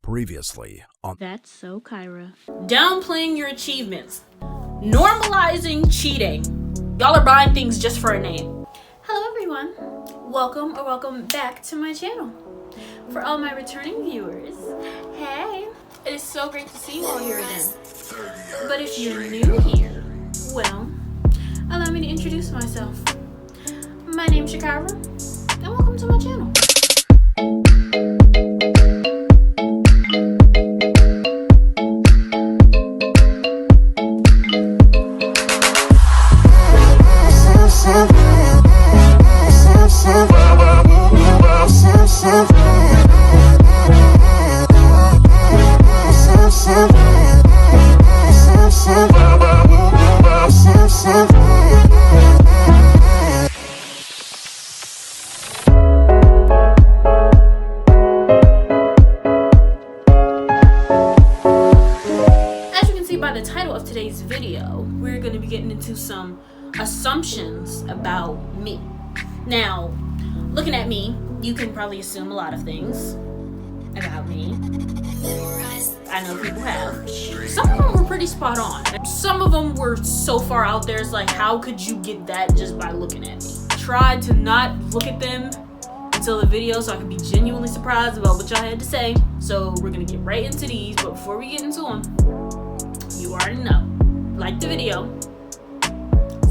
Previously on That's so Kyra. Downplaying your achievements. Normalizing cheating. Y'all are buying things just for a name. Hello everyone. Welcome back to my channel. For all my returning viewers, hey. It is so great to see you all here again. But if you're new here, well, allow me to introduce myself. My name's Shakirah, and welcome to my channel. By the title of today's video, we're going to be getting into some assumptions about me. Now, looking at me, you can probably assume a lot of things about me. I know people have. Some of them were pretty spot on. Some of them were so far out there, it's like, how could you get that just by looking at me? Tried to not look at them until the video so I could be genuinely surprised about what y'all had to say. So we're going to get right into these, but before we get into them, you already know. Like the video,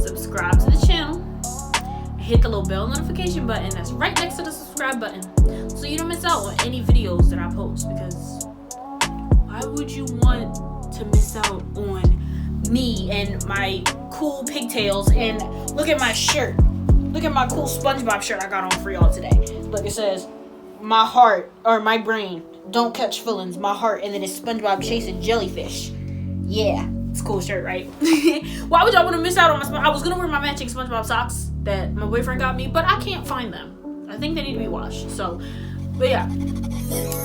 subscribe to the channel, hit the little bell notification button that's right next to the subscribe button so you don't miss out on any videos that I post, because why would you want to miss out on me and my cool pigtails? And look at my shirt. Look at my cool SpongeBob shirt I got on for y'all today. Look, it says, my heart, or my brain, don't catch feelings, my heart, and then it's SpongeBob chasing jellyfish. Yeah, it's a cool shirt, right? Why would y'all want to miss out on my I was going to wear my matching SpongeBob socks that my boyfriend got me, but I can't find them. I think they need to be washed. So, but yeah,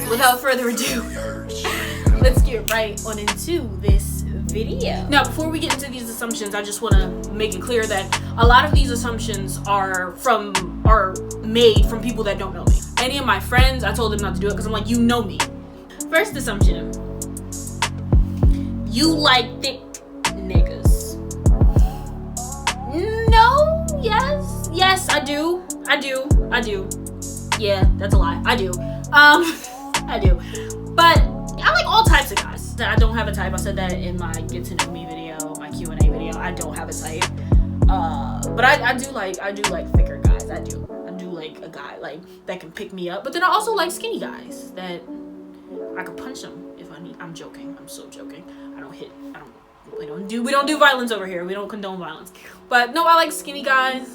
without further ado, let's get right on into this video. Now, before we get into these assumptions, I just want to make it clear that a lot of these assumptions are made from people that don't know me. Any of my friends, I told them not to do it because I'm like, you know me. First assumption. You like thick niggas. No, yes, I do. Yeah, that's a lie. I do. I do. But I like all types of guys. I don't have a type. I said that in my get to know me video, my Q&A video. I don't have a type. But I do like thicker guys. I do like a guy like that can pick me up. But then I also like skinny guys that I could punch them if I need. I'm joking. I'm so joking. We don't do violence over here. We don't condone violence. But no, I like skinny guys,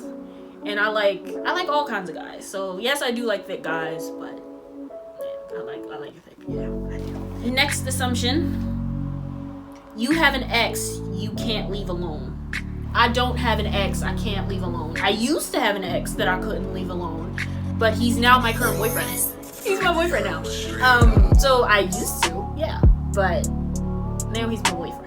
and I like all kinds of guys. So yes, I do like thick guys, but yeah, I like thick. Yeah, I do. Next assumption: you have an ex you can't leave alone. I don't have an ex I can't leave alone. I used to have an ex that I couldn't leave alone, but he's now my current boyfriend. He's my boyfriend now. So I used to, yeah, but now he's my boyfriend.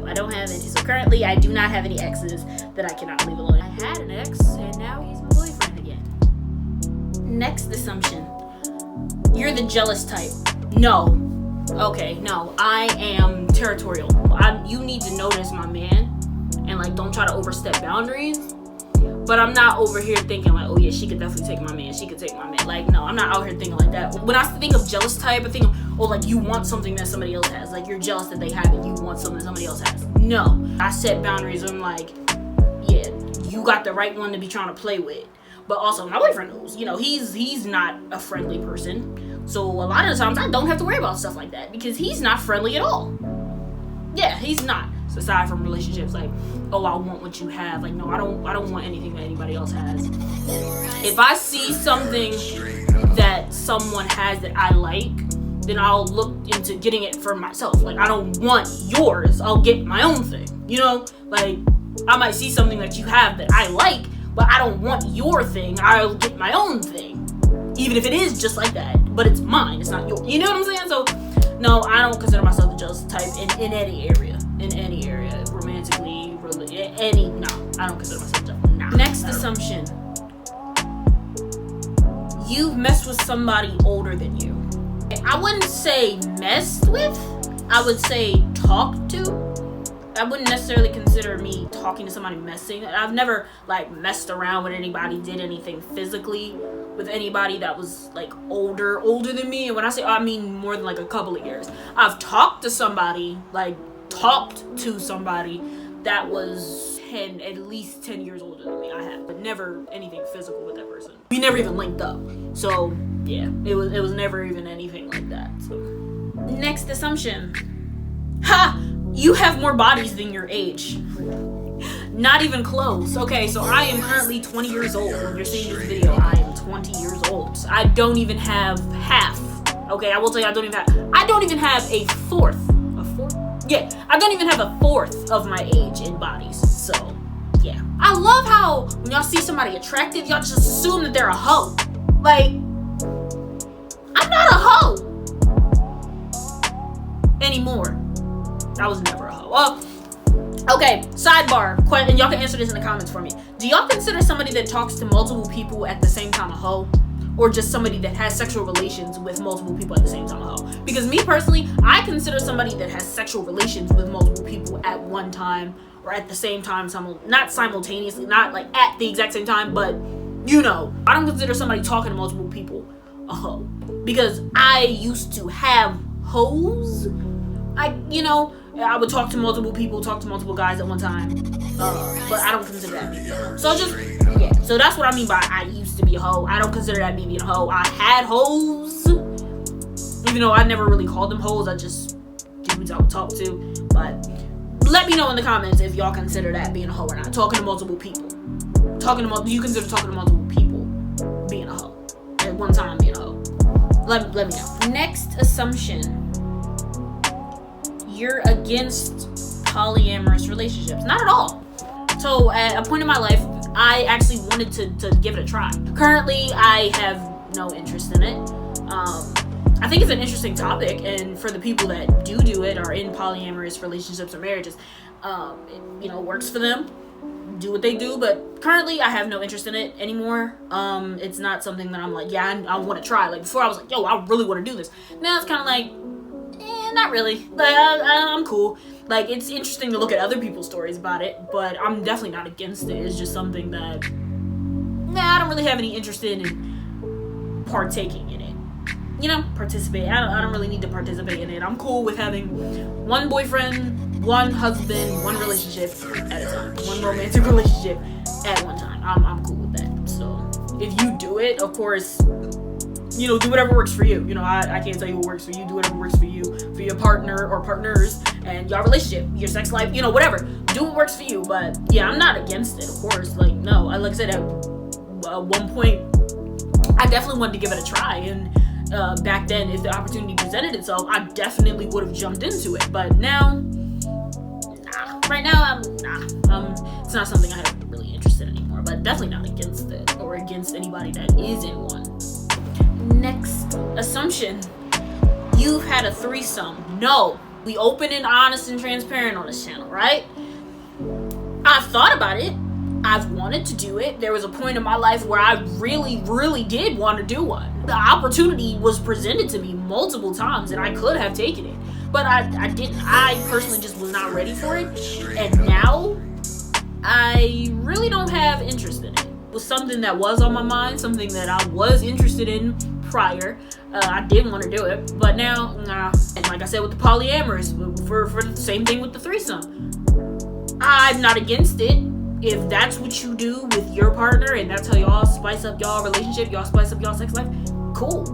I don't have any. So currently I do not have any exes that I cannot leave alone. I had an ex and now he's my boyfriend again. Next assumption. You're the jealous type. No. Okay, no. I am territorial. You need to notice my man and like don't try to overstep boundaries. But I'm not over here thinking like, oh yeah, she could definitely take my man. She could take my man. Like, no, I'm not out here thinking like that. When I think of jealous type, I think of, oh, like you want something that somebody else has. Like you're jealous that they have it. You want something that somebody else has. No, I set boundaries. I'm like, yeah, you got the right one to be trying to play with. But also my boyfriend knows, he's not a friendly person. So a lot of the times I don't have to worry about stuff like that because he's not friendly at all. Yeah, he's not. So aside from relationships, like, oh, I want what you have. Like, no, I don't want anything that anybody else has. If I see something that someone has that I like, then I'll look into getting it for myself. Like, I don't want yours. I'll get my own thing. Like, I might see something that you have that I like, but I don't want your thing. I'll get my own thing. Even if it is just like that, but it's mine. It's not yours. You know what I'm saying? So, no, I don't consider myself the jealous type in any area. Romantically, no, I don't consider myself jealous. Nah. Next assumption. You've messed with somebody older than you. I wouldn't say messed with, I would say talked to. I wouldn't necessarily consider me talking to somebody messing. I've never like messed around with anybody, did anything physically with anybody that was like older than me. And when I say I mean more than like a couple of years. I've talked to somebody that was at least 10 years older than me. I have, but never anything physical with that person. We never even linked up. So yeah, it was never even anything like that. So next assumption. Ha! You have more bodies than your age. Not even close. Okay, so I am currently 20 years old. When you're seeing this video, I am 20 years old. I don't even have half. Okay, I will tell you, I don't even have a fourth. A fourth? Yeah, I don't even have a fourth of my age in bodies. So, yeah. I love how when y'all see somebody attractive, y'all just assume that they're a hoe. Like, I'm not a hoe. Anymore. I was never a hoe. Well, okay, sidebar. And y'all can answer this in the comments for me. Do y'all consider somebody that talks to multiple people at the same time a hoe? Or just somebody that has sexual relations with multiple people at the same time a hoe? Because me personally, I consider somebody that has sexual relations with multiple people at one time or at the same time, not simultaneously, not like at the exact same time, but you know, I don't consider somebody talking to multiple people a hoe. Because I used to have hoes. I would talk to multiple people, talk to multiple guys at one time, but I don't consider that being a hoe. So so that's what I mean by I used to be a hoe. I don't consider that me being a hoe. I had hoes, even though I never really called them hoes. I just dudes I would talk to. But let me know in the comments if y'all consider that being a hoe or not. Talking to multiple people. Do you consider talking to multiple people being a hoe? At one time being a hoe? Let me know. Next assumption. You're against polyamorous relationships. Not at all. So at a point in my life, I actually wanted to give it a try. Currently, I have no interest in it. I think it's an interesting topic, and for the people that do it, are in polyamorous relationships or marriages, it works for them. Do what they do, but currently I have no interest in it anymore. It's not something that I'm like, yeah, I want to try. Like before, I was like, yo, I really want to do this. Now it's kind of like, not really. Like I'm cool. Like it's interesting to look at other people's stories about it, but I'm definitely not against it. It's just something that I don't really have any interest in partaking in it. Participate. I don't really need to participate in it. I'm cool with having one boyfriend, one husband, one relationship at a time. One romantic relationship at one time. I'm cool with that. So if you do it, of course, do whatever works for you. I can't tell you what works for you. Do whatever works for you, for your partner or partners, and your relationship, your sex life, whatever. Do what works for you. But yeah, I'm not against it, of course. Like, no, like I said, at one point, I definitely wanted to give it a try. And back then, if the opportunity presented itself, I definitely would have jumped into it. But now, nah. Right now, it's not something I have really interested in anymore. But definitely not against it or against anybody that is in one. Next assumption. You've had a threesome. No. We open and honest and transparent on this channel, right? I've thought about it. I've wanted to do it. There was a point in my life where I really, really did want to do one. The opportunity was presented to me multiple times and I could have taken it. But I didn't. I personally just was not ready for it. And now, I really don't have interest in it. It was something that was on my mind, something that I was interested in prior. I did want to do it, but now, nah. And like I said with the polyamorous, for the same thing with the threesome, I'm not against it. If that's what you do with your partner and that's how y'all spice up y'all relationship, y'all spice up y'all sex life, cool.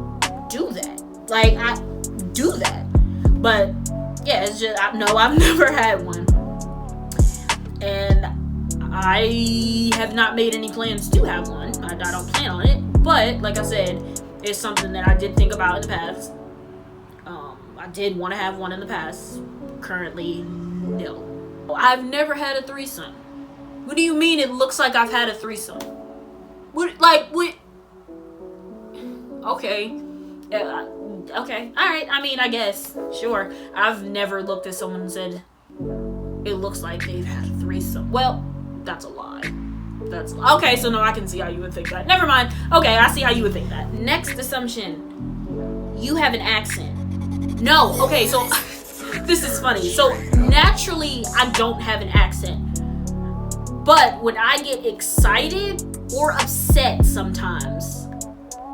Do that. Like, I do that. But yeah, it's just, I've never had one. And I have not made any plans to have one. I don't plan on it. But like I said, it's something that I did think about in the past. I did want to have one in the past. Currently, no. I've never had a threesome. What do you mean it looks like I've had a threesome? What? Okay. Okay. Alright. I mean, I guess. Sure. I've never looked at someone and said, it looks like they've had a threesome. Well, that's a lie. Okay, so no, I can see how you would think that. Never mind. Okay, I see how you would think that. Next assumption. you have an accent. No, okay, so this is funny. So naturally, I don't have an accent. But when I get excited or upset sometimes,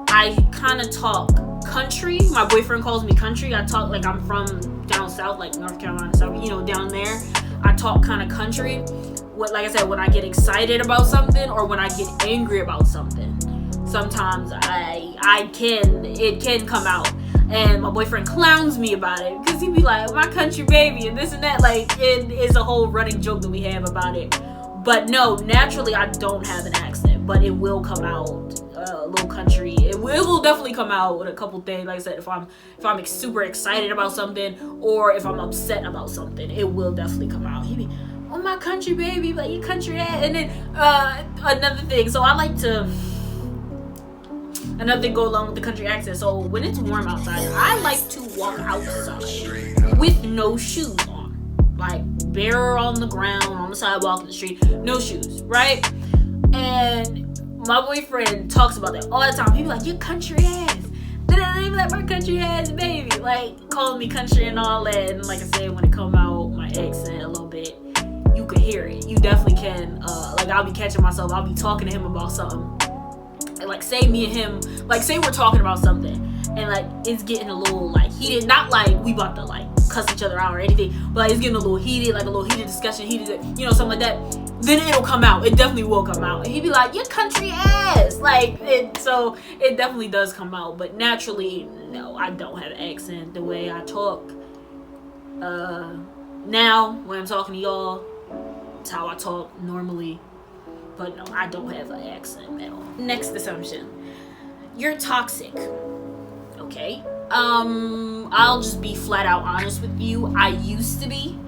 I kind of talk country. My boyfriend calls me country. I talk like I'm from down south, like North Carolina, south, down there. I talk kind of country. Like I said, when I get excited about something or when I get angry about something, sometimes it can come out. And my boyfriend clowns me about it because he be like, my country baby and this and that. Like, it is a whole running joke that we have about it. But no, naturally I don't have an accent, but it will come out a little country. It will definitely come out with a couple things. Like I said, if I'm super excited about something or if I'm upset about something, it will definitely come out. He be, oh my country baby, like you country ass. And then another thing, so I like to. Another thing go along with the country accent. So when it's warm outside, I like to walk outside with no shoes on. Like bare on the ground, on the sidewalk, in the street, no shoes, right? And my boyfriend talks about that all the time. He be like, you country ass. They be like, my country ass baby. Like calling me country and all that. And like I said, when it come out, my accent a little bit, you could hear it. You definitely can. Like I'll be catching myself. I'll be talking to him about something. And like say me and him, like say we're talking about something and like it's getting a little like heated, not like we about to like cuss each other out or anything, but like, it's getting a little heated, like a little heated discussion, something like that, then it'll come out. It definitely will come out. And he'd be like, you country ass. Like so it definitely does come out. But naturally, no, I don't have an accent the way I talk. Now when I'm talking to y'all, it's how I talk normally. But no, I don't have an accent at all. Next assumption. You're toxic. Okay. I'll just be flat out honest with you. I used to be.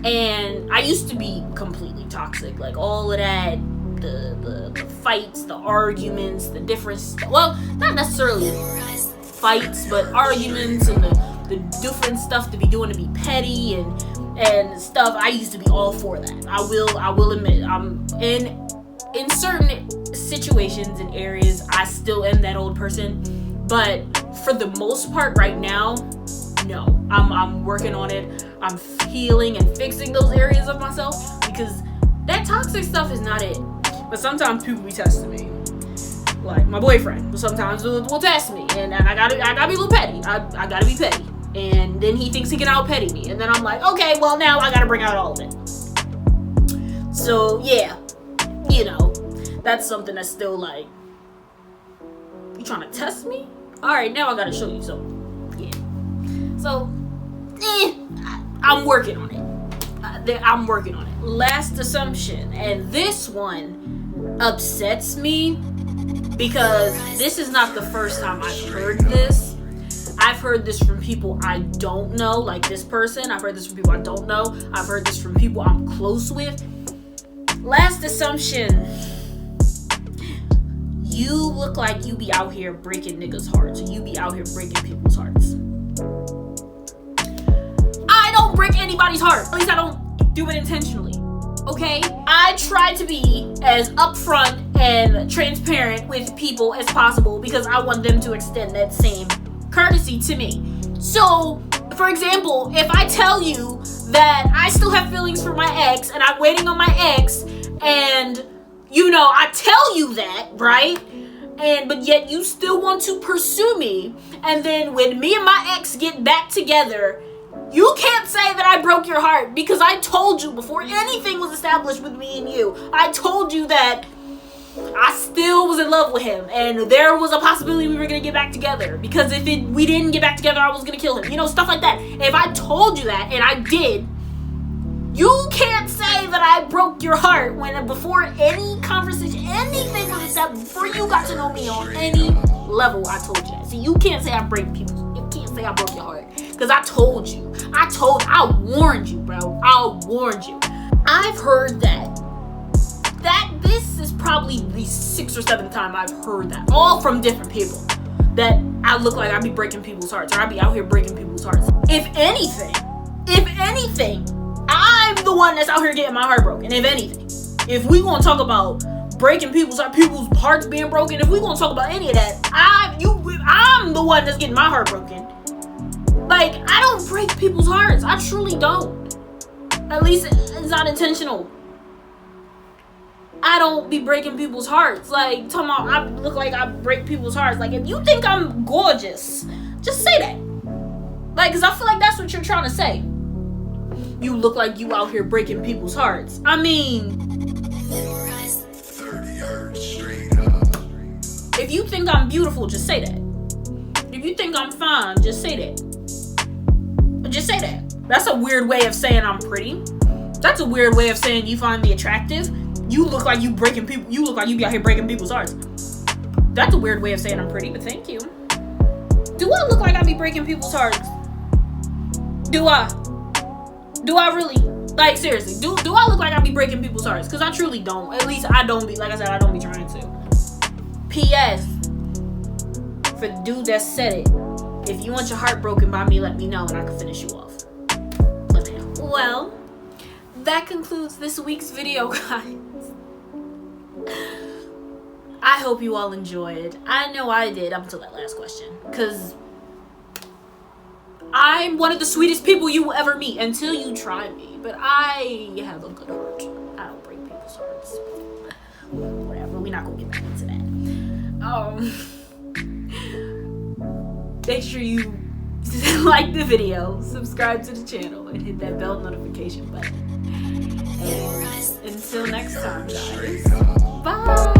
And I used to be completely toxic. Like all of that, the fights, the arguments, the different stuff. Well, not necessarily fights, but arguments and the different stuff to be doing to be petty and stuff. I used to be all for that. I will admit, I'm in certain situations and areas, I still am that old person, but for the most part right now, no. I'm working on it. I'm healing and fixing those areas of myself because that toxic stuff is not it. But sometimes people be testing me, like my boyfriend. Sometimes will test me, and I gotta be a little petty. I gotta be petty, and then he thinks he can out petty me, and then I'm like, okay, well now I gotta bring out all of it. So yeah. That's something that's still like, you trying to test me? Alright, now I gotta show you. So, yeah. So, I'm working on it. Last assumption, and this one upsets me because this is not the first time I've heard this. I've heard this from people I don't know, like this person. I've heard this from people I don't know. I've heard this from people I'm close with. Last assumption. You look like you be out here breaking niggas' hearts. You be out here breaking people's hearts. I don't break anybody's heart. At least I don't do it intentionally. Okay? I try to be as upfront and transparent with people as possible because I want them to extend that same courtesy to me. So, for example, if I tell you that I still have feelings for my ex and I'm waiting on my ex and I tell you that, right? But yet you still want to pursue me. And then when me and my ex get back together, you can't say that I broke your heart because I told you before anything was established with me and you. I told you that I still was in love with him and there was a possibility we were going to get back together because if we didn't get back together, I was going to kill him. Stuff like that. If I told you that and I did, you can't say that I broke your heart when before any conversation, anything was established, before you got to know me on any level, I told you that. So you can't say I break people. You can't say I broke your heart. Because I told you. I warned you, bro. I warned you. I've heard that this is probably the 6th or 7th time I've heard that. All from different people. That I look like I be breaking people's hearts. Or I be out here breaking people's hearts. If anything, I'm the one that's out here getting my heart broken. If anything. If we gonna talk about breaking people's hearts being broken. If we gonna talk about any of that, I'm the one that's getting my heart broken. Like, I don't break people's hearts. I truly don't. At least it's not intentional. I don't be breaking people's hearts. Like, talking about I look like I break people's hearts. Like, if you think I'm gorgeous, just say that. Like, because I feel like that's what you're trying to say. You look like you out here breaking people's hearts. I mean, 30 hertz straight up. If you think I'm beautiful, just say that. If you think I'm fine, just say that. Just say that. That's a weird way of saying I'm pretty. That's a weird way of saying you find me attractive. You look like you breaking people. You look like you be out here breaking people's hearts. That's a weird way of saying I'm pretty, but thank you. Do I look like I be breaking people's hearts? Do I? Do I really? Like, seriously, do I look like I be breaking people's hearts? Because I truly don't. At least I don't be, like I said, I don't be trying to. P.S. For the dude that said it, if you want your heart broken by me, let me know and I can finish you off. Let me know. Well, that concludes this week's video, guys. I hope you all enjoyed. I know I did up until that last question. Because I'm one of the sweetest people you will ever meet until you try me. But I have a good heart. I don't break people's hearts. Whatever. We're not going to get back into that. Make sure you like the video, subscribe to the channel, and hit that bell notification button. And until next time, guys. Bye.